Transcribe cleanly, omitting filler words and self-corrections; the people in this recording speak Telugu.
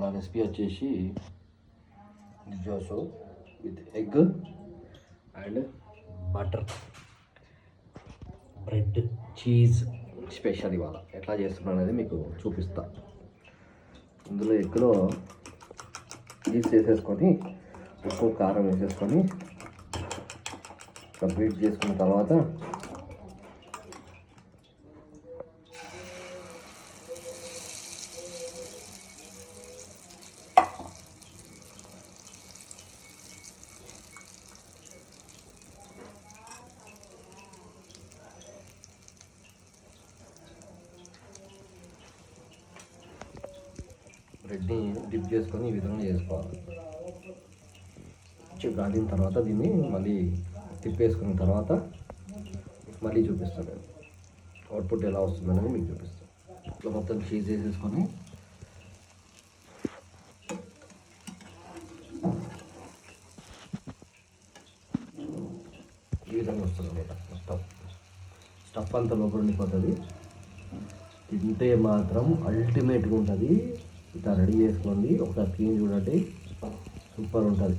నా రెసిపీ వచ్చేసి జోసో with egg and butter bread cheese special ఇవాళ ఎట్లా చేస్తున్నా అనేది మీకు చూపిస్తా. ఇందులో ఎగ్లో చీజ్ వేసేసుకొని ఉప్పు కారం వేసేసుకొని కంప్లీట్ చేసుకున్న తర్వాత బ్రెడ్ని డిప్ చేసుకొని ఈ విధంగా చేసుకోవాలి. కొంచెం కాలిన తర్వాత దీన్ని మళ్ళీ తిప్పేసుకున్న తర్వాత మళ్ళీ చూపిస్తాను నేను అవుట్పుట్ ఎలా వస్తుందనేది మీకు చూపిస్తాను. ఇట్లా మొత్తం చీజ్ వేసేసుకొని ఈ విధంగా వస్తుంది అనమాట. మొత్తం స్టఫ్ అంతా లోపల ఉండిపోతుంది. తింటే మాత్రం అల్టిమేట్గా ఉంటుంది. ఇట్లా రెడీ చేసుకోండి, ఒకసారి క్లీన్ చూడండి, సూపర్ ఉంటుంది.